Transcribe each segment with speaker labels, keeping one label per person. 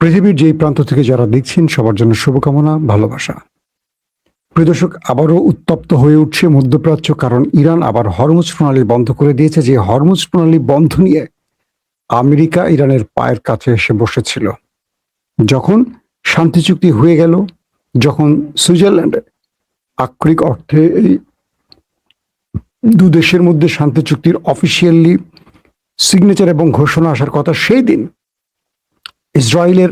Speaker 1: পৃথিবীর যেই প্রান্ত থেকে যারা দেখছেন সবার জন্য শুভকামনা, ভালোবাসা। প্রিয় দর্শক, আবারও উত্তপ্ত হয়ে উঠছে মধ্যপ্রাচ্য, কারণ ইরান আবার হরমুজ প্রণালী বন্ধ করে দিয়েছে। যে হরমুজ প্রণালী বন্ধ নিয়ে আমেরিকা ইরানের পায়ের কাছে এসে বসেছিল। যখন শান্তি চুক্তি হয়ে গেল, যখন সুইজারল্যান্ডে আক্ষরিক অর্থে এই দু দেশের মধ্যে শান্তি চুক্তির অফিসিয়ালি সিগনেচার এবং ঘোষণা আসার কথা, সেই দিন ইসরায়েলের,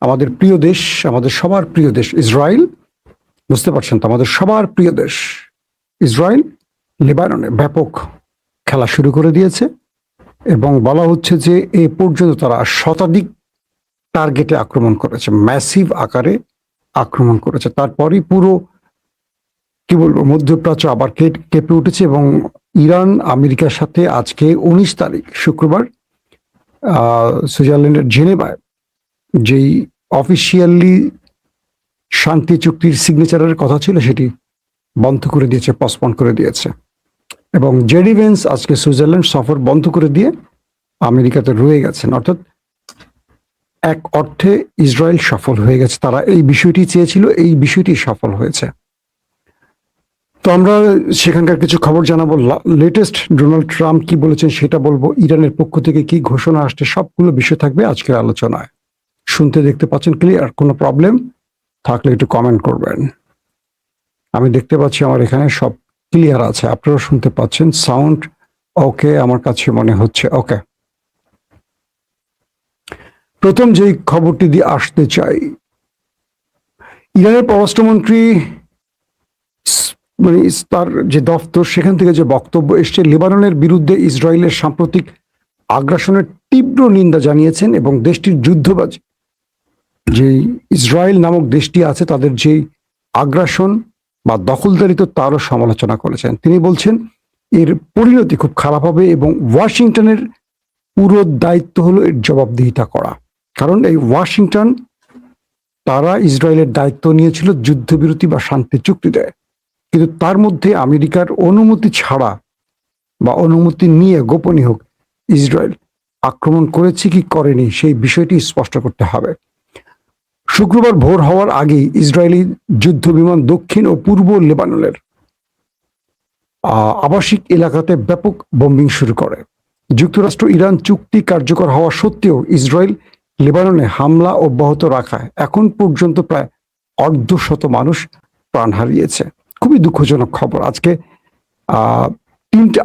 Speaker 1: আমাদের প্রিয় দেশ, আমাদের সবার প্রিয় দেশ ইসরায়েল, বুঝতে পারছেন তো, আমাদের সবার প্রিয় দেশ ইসরায়েল লেবাননে ব্যাপক খেলা শুরু করে দিয়েছে এবং বলা হচ্ছে যে এ পর্যন্ত তারা শতাধিক টার্গেটে আক্রমণ করেছে, ম্যাসিভ আকারে আক্রমণ করেছে। তারপরই পুরো কি বলবো মধ্যপ্রাচ্য আবার কেঁপে উঠেছে এবং ইরান আমেরিকার সাথে আজকে 19 তারিখ শুক্রবার সুইজারল্যান্ডের জেনেভায় যেই অফিসিয়ালি শান্তি চুক্তির সিগনেচারের কথা ছিল সেটি বন্ধ করে দিয়েছে, পসপন করে দিয়েছে। এবং জেডি ভেন্স আজকে সুইজারল্যান্ড সফর বন্ধ করে দিয়ে আমেরিকাতে রয়ে গেছেন। অর্থাৎ এক অর্থে ইসরায়েল সফল হয়ে গেছে। তারা এই বিষয়টি চেয়েছিল, এই বিষয়টি সফল হয়েছে। তো আমরা সেখানকার কিছু খবর জানাবো। লেটেস্ট ডোনাল্ড ট্রাম্প কি বলেছেন সেটা বলবো, ইরানের পক্ষ থেকে কি ঘোষণা আসছে, সবগুলো বিষয় থাকবে আজকের আলোচনায়। শুনতে দেখতে পাচ্ছেন ক্লিয়ার? কোনো প্রবলেম থাকলে একটু কমেন্ট করবেন। আমি দেখতে পাচ্ছি আমার এখানে সব ক্লিয়ার আছে, আপনারা শুনতে পাচ্ছেন, সাউন্ড ওকে আমার কাছে মনে হচ্ছে। ওকে, প্রথম যেই খবরটি দিয়ে আসতে চাই, ইরানের পররাষ্ট্রমন্ত্রী মানে তার যে দফতর, সেখান থেকে যে বক্তব্য এসছে, লেবাননের বিরুদ্ধে ইসরায়েলের সাম্প্রতিক আগ্রাসনের তীব্র নিন্দা জানিয়েছেন এবং দেশটির যুদ্ধবাজ যে ইসরায়েল নামক দেশটি আছে তাদের যে আগ্রাসন বা দখলদারিত্ব তারও সমালোচনা করেছেন। তিনি বলছেন এর পরিণতি খুব খারাপ হবে এবং ওয়াশিংটনের পুরো দায়িত্ব হলো এর জবাবদিহিতা করা। কারণ এই ওয়াশিংটন, তারা ইসরায়েলের দায়িত্ব নিয়েছিল যুদ্ধবিরতি বা শান্তি চুক্তি দেয়, কিন্তু তার মধ্যে আমেরিকার অনুমতি ছাড়া বা অনুমতি নিয়ে গোপনীয় হোক ইসরায়েল আক্রমণ করেছে কি করেনি সেই বিষয়টি স্পষ্ট করতে হবে। শুক্রবার ভোর হওয়ার আগেই ইসরায়েলি যুদ্ধ বিমান দক্ষিণ ও পূর্ব লেবাননের আবাসিক এলাকাতে ব্যাপক বোম্বিং শুরু করে। যুক্তরাষ্ট্র ইরান চুক্তি কার্যকর হওয়া সত্ত্বেও ইসরায়েল লেবাননে হামলা অব্যাহত রাখায় এখন পর্যন্ত প্রায় 150 মানুষ প্রাণ হারিয়েছে। খুবই দুঃখজনক খবর। আজকে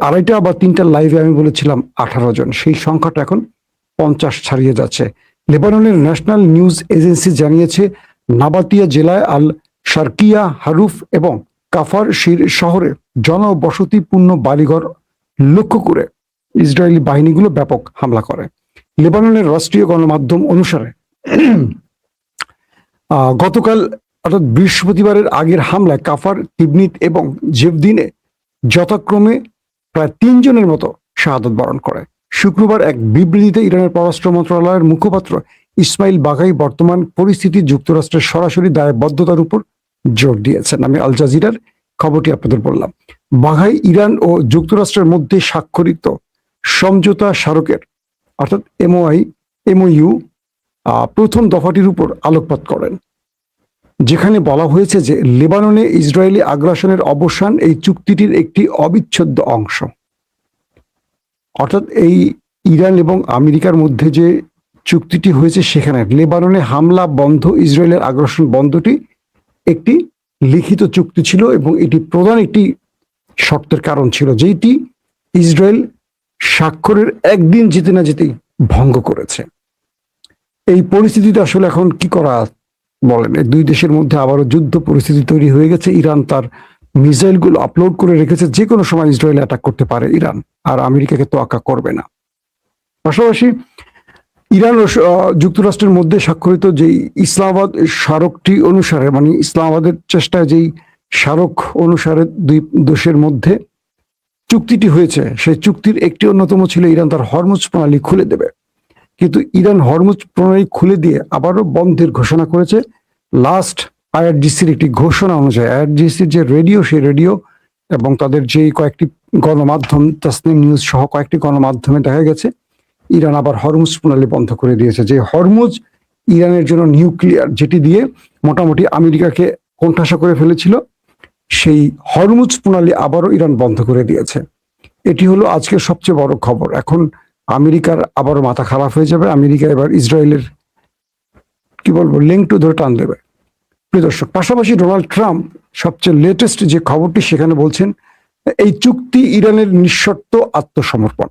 Speaker 1: আড়াইটা বা 3টা লাইভে আমি বলেছিলাম 18 জন, সেই সংখ্যাটা এখন 50 ছাড়িয়ে যাচ্ছে। লেবাননের ন্যাশনাল নিউজ এজেন্সি জানিয়েছে নাবাতিয়া জেলায় আল শারকিয়া, হারুফ এবং কাফার শির শহরে জনবসতিপূর্ণ বাড়িঘর লক্ষ্য করে ইসরায়েলি বাহিনীগুলো ব্যাপক হামলা করে। লেবাননের রাষ্ট্রীয় গণমাধ্যম অনুসারে গতকাল অর্থাৎ বৃহস্পতিবারের আগের হামলায় কাফার, তিবনিত এবং জেভদিনে যথাক্রমে প্রায় 3 জনের মতো শাহাদত বরণ করে। শুক্রবার এক বিবৃতিতে ইরানের পররাষ্ট্র মন্ত্রণালয়ের মুখপাত্র ইসমাইল বাঘাই বর্তমান পরিস্থিতি যুক্তরাষ্ট্রের সরাসরি দায়বদ্ধতার উপর জোর দিয়েছেন। আমি আল জাজিরার খবরটি আপনাদের বললাম। বাঘাই ইরান ও যুক্তরাষ্ট্রের মধ্যে স্বাক্ষরিত সমঝোতা স্মারকের অর্থাৎ এমওইউ প্রথম দফাটির উপর আলোকপাত করেন, যেখানে বলা হয়েছে যে লেবাননে ইসরায়েলি আগ্রাসনের অবসান এই চুক্তিটির একটি অবিচ্ছেদ্য অংশ। অর্থাৎ এই ইরান এবং আমেরিকার মধ্যে যে চুক্তিটি হয়েছে সেখানে লেবাননে হামলা বন্ধ, ইসরায়েলের আগ্রাসন বন্ধটি একটি লিখিত চুক্তি ছিল এবং এটি প্রধান একটি শর্তের কারণ ছিল, যেটি ইসরায়েল স্বাক্ষরের একদিন যেতে না যেতেই ভঙ্গ করেছে। এই পরিস্থিতিতে আসলে এখন কি করা বলেন? দুই দেশের মধ্যে আবারও যুদ্ধ পরিস্থিতি তৈরি হয়ে গেছে। ইরান তার মিসাইলগুলো আপলোড করে রেখেছে, যে কোনো সময় ইসরায়েল অ্যাটাক করতে পারে ইরান, আর আমেরিকাকে তোয়াক্কা করবে না। পাশাপাশি ইরান ও যুক্তরাষ্ট্রের মধ্যে স্বাক্ষরিত যেই ইসলামাবাদ স্মারকটি অনুসারে, মানে ইসলামাবাদের চেষ্টায় যেই স্মারক অনুসারে দুই দেশের মধ্যে চুক্তিটি হয়েছে, সেই চুক্তির একটি অন্যতম ছিল ইরান তার হরমুজ প্রণালী খুলে দেবে। কিন্তু ইরান হরমুজ প্রণালী খুলে দিয়ে আবারও বন্ধের ঘোষণা করেছে। লাস্ট আইআরজিসির একটি ঘোষণা অনুযায়ী, আইআরজিসির যে রেডিও, সেই রেডিও এবং তাদের যে কয়েকটি গণমাধ্যম, তাসনিম নিউজ সহ কয়েকটি গণমাধ্যমে দেখা গেছে ইরান আবার হরমুজ প্রণালী বন্ধ করে দিয়েছে। যে হরমুজ ইরানের জন্য নিউক্লিয়ার, যেটি দিয়ে মোটামুটি আমেরিকাকে কোণঠাসা করে ফেলেছিল, সেই হরমুজ প্রণালী আবারও ইরান বন্ধ করে দিয়েছে। এটি হলো আজকের সবচেয়ে বড় খবর। এখন আমেরিকার আবারও মাথা খারাপ হয়ে যাবে। আমেরিকা এবার ইসরায়েলের কি বলবো লেংটু ধরে টান দেবে। প্রিয় দর্শক, পাশাপাশি ডোনাল্ড ট্রাম্প সবচেয়ে লেটেস্ট যে খবরটি সেখানে বলছেন এই চুক্তি ইরানের নিঃশর্ত আত্মসমর্পণ।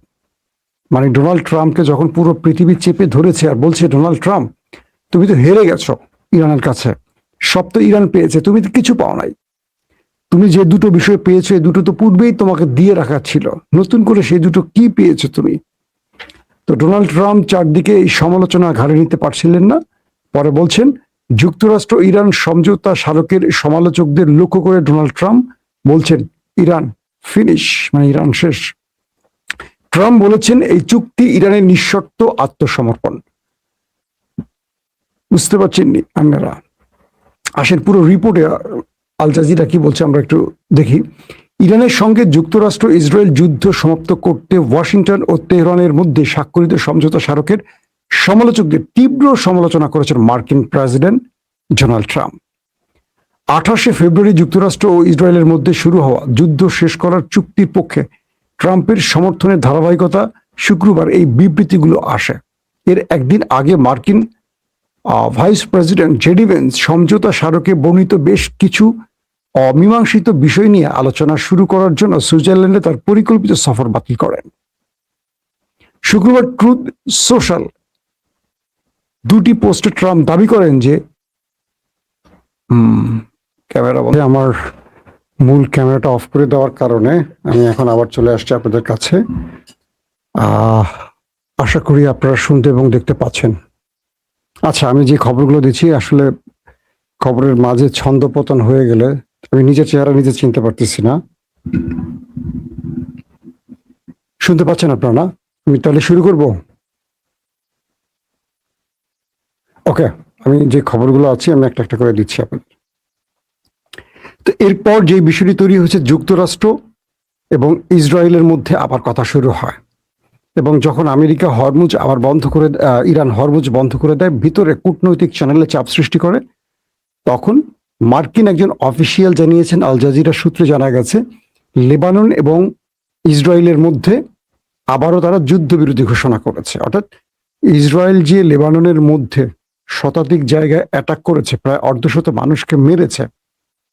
Speaker 1: মানে ডোনাল্ড ট্রাম্পকে যখন পুরো পৃথিবী চেপে ধরেছে আর বলছে, ডোনাল্ড ট্রাম্প তুমি তো হেরে গেছো ইরানের কাছে, সব তো ইরান পেয়েছে, তুমি তো কিছু পাও নাই, তুমি যে দুটো বিষয় পেয়েছো এই দুটো তো পূর্বেই তোমাকে দিয়ে রাখা ছিল, নতুন করে সেই দুটো কি পেয়েছো তুমি? তো ডোনাল্ড ট্রাম্প চারদিকে এই সমালোচনা ঘাড়ে নিতে পারছিলেন না। পরে বলছেন, যুক্তরাষ্ট্র ইরান সমঝোতা স্মারকের সমালোচকদের লক্ষ্য করে ডোনাল্ড ট্রাম্প বলছেন, ইরান ফিনিশ, মানে ইরান শেষ। ট্রাম্প বলেছেন এই চুক্তি ইরানের নিঃশর্ত আত্মসমর্পণ। বুঝতে পারছেন নি আপনারা? আসেন পুরো রিপোর্টে আল জাজিরা কি বলছে আমরা একটু দেখি। ইরানের সঙ্গে যুক্তরাষ্ট্র ইসরায়েল যুদ্ধ সমাপ্ত করতে ওয়াশিংটন ও তেহরানের মধ্যে স্বাক্ষরিত সমঝোতা স্মারকের সমালোচকদের তীব্র সমালোচনা করেছেন মার্কিন প্রেসিডেন্ট ডোনাল্ড ট্রাম্প। 28শে ফেব্রুয়ারি যুক্তরাষ্ট্র ও ইসরায়েলের মধ্যে শুরু হওয়া যুদ্ধ শেষ করার চুক্তির পক্ষে ট্রাম্পের সমর্থনের ধারাবাহিকতা শুক্রবার এই বিবৃতিগুলো আসে। এর একদিন আগে মার্কিন ভাইস প্রেসিডেন্ট জেডি ভেন্স সমঝোতা স্মারকে বর্ণিত বেশ কিছু অমীমাংসিত বিষয় নিয়ে আলোচনা শুরু করার জন্য সুইজারল্যান্ডে তার পরিকল্পিত সফর বাতিল করেন। শুক্রবার ট্রুথ সোশ্যাল দুটি পোস্টে ট্রাম্প দাবি করেন যে ক্যামেরা বন্ধ, আমার মূল ক্যামেরাটা অফ করে দেওয়ার কারণে আমি এখন আবার চলে আসছি আপনাদের কাছে। আশা করি আপনারা শুনতে এবং দেখতে পাচ্ছেন। আচ্ছা, আমি যে খবরগুলো দিচ্ছি আসলে খবরের মাঝে ছন্দপতন হয়ে গেলে আমি নিজের চেহারা নিজে চিনতে পারতেছি না। শুনতে পাচ্ছেন আপনারা না? আমি তাহলে শুরু করব। ওকে, আমি যে খবরগুলো আছে আমি একটা একটা করে দিচ্ছি আপনাদের। তো এরপর যে বিষয়টি তৈরি হয়েছে, যুক্তরাষ্ট্র এবং ইসরায়েলের মধ্যে আবার কথা শুরু হয় এবং যখন আমেরিকা হরমুজ আবার বন্ধ করে, ইরান হরমুজ বন্ধ করে দেয়, ভিতরে কূটনৈতিক চ্যানেলে চাপ সৃষ্টি করে, তখন মার্কিন একজন অফিসিয়াল জানিয়েছেন, আল জাজিরা সূত্রে জানা গেছে, লেবানন এবং ইসরায়েলের মধ্যে আবারও তারা যুদ্ধবিরতি ঘোষণা করেছে। অর্থাৎ ইসরায়েল যে লেবাননের মধ্যে শতাধিক জায়গায় অ্যাটাক করেছে, প্রায় অর্ধশত মানুষকে মেরেছে,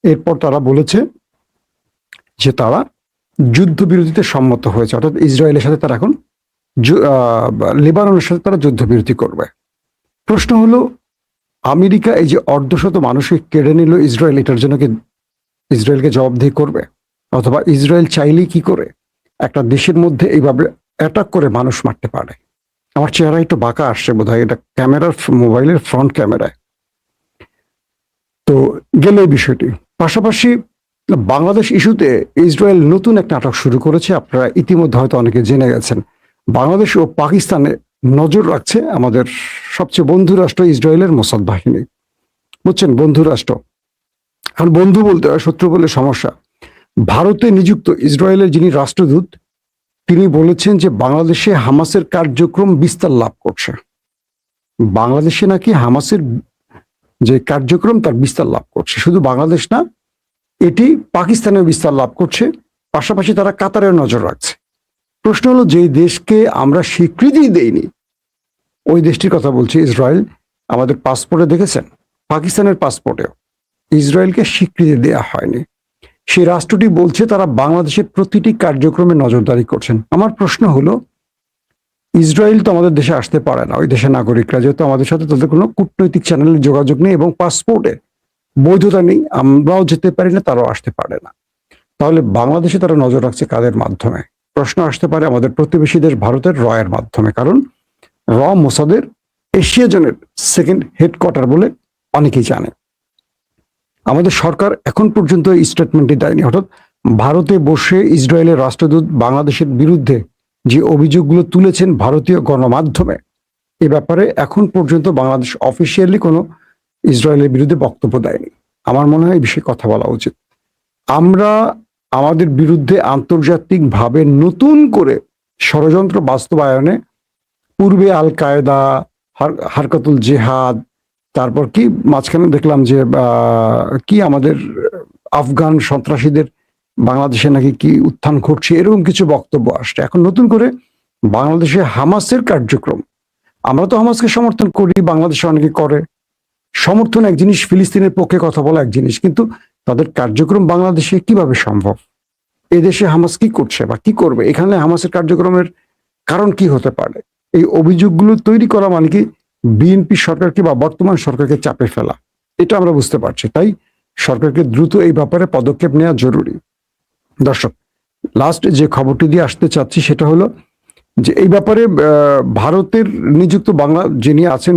Speaker 1: এরপর তারা বলেছে যে তারা যুদ্ধবিরতিতে সম্মত হয়েছে। অর্থাৎ ইসরায়েলের সাথে তারা এখন লেবাননের সাথে তারা যুদ্ধবিরতি করবে। প্রশ্ন হলো, আমেরিকা এই যে অর্ধশত মানুষকে কেড়ে নিল ইসরায়েল, এটার জন্য কি ইসরায়েলকে জবাবদিহি করবে? অথবা ইসরায়েল চাইলেই কি করে একটা দেশের মধ্যে এইভাবে অ্যাটাক করে মানুষ মারতে পারে? আমার চেহারা একটু বাঁকা আসছে বোধহয়, এটা ক্যামেরার, মোবাইলের ফ্রন্ট ক্যামেরায়। তো গেল এই বিষয়টি। পাশাপাশি বাংলাদেশ ইস্যুতে ইসরায়েল নতুন একটা নাটক শুরু করেছে। আপনারা ইতিমধ্যে হয়তো অনেকে জেনে গেছেন। বাংলাদেশ ও পাকিস্তানে নজর রাখছে আমাদের সবচেয়ে বন্ধু রাষ্ট্র ইসরায়েলের মোসাদ বাহিনী। বুঝছেন, বন্ধু রাষ্ট্র। এখন বন্ধু বলতে হয়, শত্রু বলে সমস্যা। ভারতে নিযুক্ত ইসরায়েলের যিনি রাষ্ট্রদূত, তিনি বলেছেন যে বাংলাদেশে হামাসের কার্যক্রম বিস্তার লাভ করছে। বাংলাদেশে নাকি হামাসের যে কার্যক্রম তার বিস্তার লাভ করছে। শুধু বাংলাদেশ না, এটি পাকিস্তানেও বিস্তার লাভ করছে। পাশাপাশি তারা কাতারের নজর রাখছে। প্রশ্ন হলো, যে দেশকে আমরা স্বীকৃতি দেইনি ওই দেশটির কথা বলছি, ইসরায়েল। আমাদের পাসপোর্টে দেখেছেন, পাকিস্তানের পাসপোর্টেও ইসরায়েলকে স্বীকৃতি দেওয়া হয়নি। সেই রাষ্ট্রটি বলছে তারা বাংলাদেশের প্রতিটি কার্যক্রমে নজরদারি করছেন। আমার প্রশ্ন হলো, ইসরায়েল তো আমাদের দেশে আসতে পারে না, ওই দেশের নাগরিকরা, যেহেতু আমাদের সাথে তাদের কোনো কূটনৈতিক চ্যানেলের যোগাযোগ নেই এবং পাসপোর্টে বৈধতা নেই, আমরাও যেতে পারি না, তারাও আসতে পারে না। তাহলে বাংলাদেশে তারা নজর রাখছে কাদের মাধ্যমে? প্রশ্ন আসতে পারে আমাদের প্রতিবেশী দেশ ভারতের রয়ের মাধ্যমে। কারণ র মোসাদের এশিয়া জোনের সেকেন্ড হেডকোয়ার্টার বলে অনেকেই জানে। আমাদের সরকার এখন পর্যন্ত এই স্টেটমেন্টটি দেয়নি। অর্থাৎ ভারতে বসে ইসরায়েলের রাষ্ট্রদূত বাংলাদেশের বিরুদ্ধে যে অভিযোগগুলো তুলেছেন ভারতীয় গণমাধ্যমে, এ ব্যাপারে এখন পর্যন্ত বাংলাদেশ অফিসিয়ালি কোনো ইসরায়েলের বিরুদ্ধে বক্তব্য দেয়নি। আমার মনে হয় এই বিষয়ে কথা বলা উচিত। আমরা আমাদের বিরুদ্ধে আন্তর্জাতিকভাবে নতুন করে ষড়যন্ত্র বাস্তবায়নে পূর্বে আল কায়েদা, হারকাতুল জেহাদ, তারপর কি মাঝখানে দেখলাম যে কি আমাদের আফগান সন্ত্রাসীদের বাংলাদেশে নাকি কি উত্থান ঘটছে, এরকম কিছু বক্তব্য আসছে। এখন নতুন করে বাংলাদেশে হামাসের কার্যক্রম, আমরা তো হামাসকে সমর্থন করি, বাংলাদেশে অনেকে করে। সমর্থন এক জিনিস, ফিলিস্তিনের পক্ষে কথা বলা এক জিনিস, কিন্তু তাদের কার্যক্রম বাংলাদেশে কিভাবে সম্ভব? এদেশে হামাস কি করছে বা কি করবে? এখানে হামাসের কার্যক্রমের কারণ কি হতে পারে? এই অভিযোগগুলো তৈরি করা মানে কি বিএনপি সরকারকে বা বর্তমান সরকারকে চাপে ফেলা, এটা আমরা বুঝতে পারছি। তাই সরকারকে দ্রুত এই ব্যাপারে পদক্ষেপ নেওয়া জরুরি। দর্শক, লাস্ট যে খবরটি দিয়ে আসতে চাচ্ছি সেটা হলো যে এই ব্যাপারে ভারতের নিযুক্ত বাংলা যিনি আছেন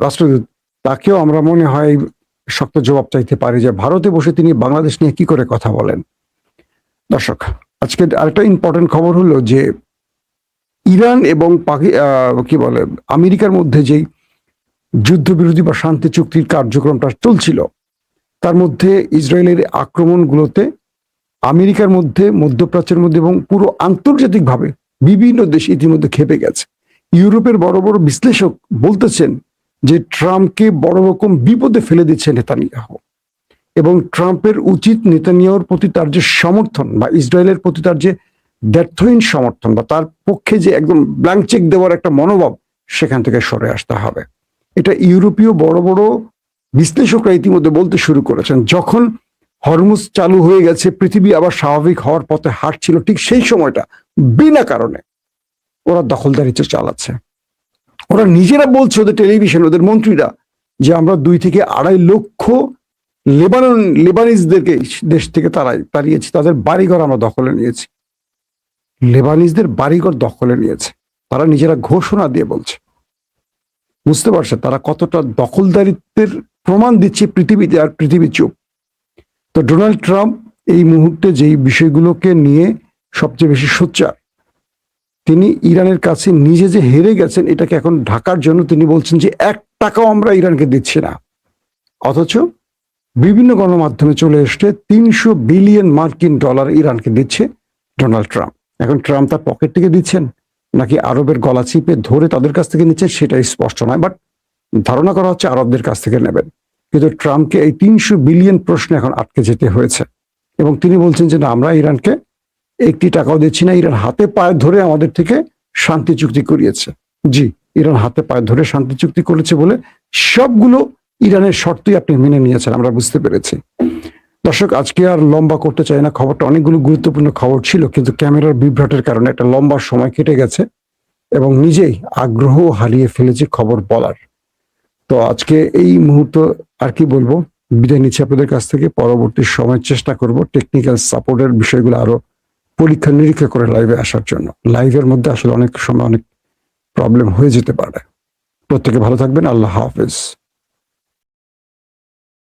Speaker 1: রাষ্ট্রদূত, তাকেও আমরা মনে হয় শক্ত জবাব চাইতে পারি যে ভারতে বসে তিনি বাংলাদেশ নিয়ে কি করে কথা বলেন। দর্শক, আজকে আরেকটা ইম্পর্টেন্ট খবর হলো যে ইরান এবং কি বলে আমেরিকার মধ্যে যেই যুদ্ধবিরতি বা শান্তি চুক্তির কার্যক্রমটা চলছিল, তার মধ্যে ইসরায়েলের আক্রমণগুলোতে আমেরিকার মধ্যে, মধ্যপ্রাচ্যের মধ্যে এবং পুরো আন্তর্জাতিকভাবে বিভিন্ন দেশ ইতিমধ্যে খেপে গেছে। ইউরোপের বড় বড় বিশ্লেষক বলতেছেন যে ট্রাম্পকে বড় রকম বিপদে ফেলে দিচ্ছে নেতানিয়াহু, এবং ট্রাম্পের উচিত নেতানিয়াহুর প্রতি তার যে সমর্থন বা ইসরায়েলের প্রতি তার যে ব্যর্থহীন সমর্থন বা তার পক্ষে যে একদম ব্ল্যাঙ্ক চেক দেওয়ার একটা মনোভাব, সেখান থেকে সরে আসতে হবে। এটা ইউরোপীয় বড় বড় বিশ্লেষকরা ইতিমধ্যে বলতে শুরু করেছেন। যখন হরমুজ চালু হয়ে গেছে, পৃথিবী আবার স্বাভাবিক হওয়ার পথে হাঁটছিল, ঠিক সেই সময়টা বিনা কারণে ওরা দখলদারিত্ব চালাচ্ছে। ওরা নিজেরা বলছে, ওদের টেলিভিশন, ওদের মন্ত্রীরা, যে আমরা 2 থেকে 2.5 লক্ষ লেবানিজদেরকে দেশ থেকে তাড়িয়েছি, তাদের বাড়িঘর আমরা দখলে নিয়েছি। লেবানিজদের বাড়িঘর দখলে নিয়েছে, তারা নিজেরা ঘোষণা দিয়ে বলছে। বুঝতে পারছে তারা কতটা দখলদারিত্বের প্রমাণ দিচ্ছে পৃথিবীতে, আর পৃথিবী চুপ। তো ডোনাল্ড ট্রাম্প এই মুহূর্তে যেই বিষয়গুলোকে নিয়ে সবচেয়ে বেশি সোচ্চার, তিনি ইরানের কাছে নিজে যে হেরে গেছেন এটাকে এখন ঢাকার জন্য তিনি বলছেন যে 1 টাকাও আমরা ইরানকে দিচ্ছি না। অথচ বিভিন্ন গণমাধ্যমে চলে এসছে 300 বিলিয়ন মার্কিন ডলার ইরানকে দিচ্ছে ডোনাল্ড ট্রাম্প। এখন ট্রাম্প তার পকেট থেকে দিচ্ছেন নাকি আরবের গলা চিপে ধরে তাদের কাছ থেকে নিচ্ছেন সেটাই স্পষ্ট নয়, বাট ধারণা করা হচ্ছে আরবদের কাছ থেকে নেবেন। কিন্তু ট্রাম্পকে এই 300 বিলিয়ন প্রশ্নে এখন আটকে যেতে হয়েছে, এবং তিনি বলছেন যে না, আমরা ইরানকে 1 টাকাও দিচ্ছি না। ইরান হাতে পায়ে ধরে আমাদের থেকে শান্তি চুক্তি করিয়েছে। জি, ইরান হাতে পায়ে ধরে শান্তি চুক্তি করেছে বলে সবগুলো ইরানের শর্তই আপনি মেনে নিয়েছেন, আমরা বুঝতে পেরেছি। দর্শক, আজকে আর লম্বা করতে চাই না, খবরটা অনেকগুলো গুরুত্বপূর্ণ খবর ছিল, কিন্তু ক্যামেরার বিভ্রাটের কারণে একটা লম্বা সময় কেটে গেছে এবং নিজেই আগ্রহ হারিয়ে ফেলেছি খবর বলার। তো আজকে এই মুহূর্ত আর কি বলবো, বিদায় নিচ্ছি আপনাদের কাছ থেকে। পরবর্তী সময় চেষ্টা করব টেকনিক্যাল সাপোর্টের বিষয়গুলো আরো পরীক্ষা নিরীক্ষা করে লাইভে আসার জন্য। লাইভের মধ্যে আসলে অনেক সময় অনেক প্রবলেম হয়ে যেতে পারে। প্রত্যেকে ভালো থাকবেন। আল্লাহ হাফেজ।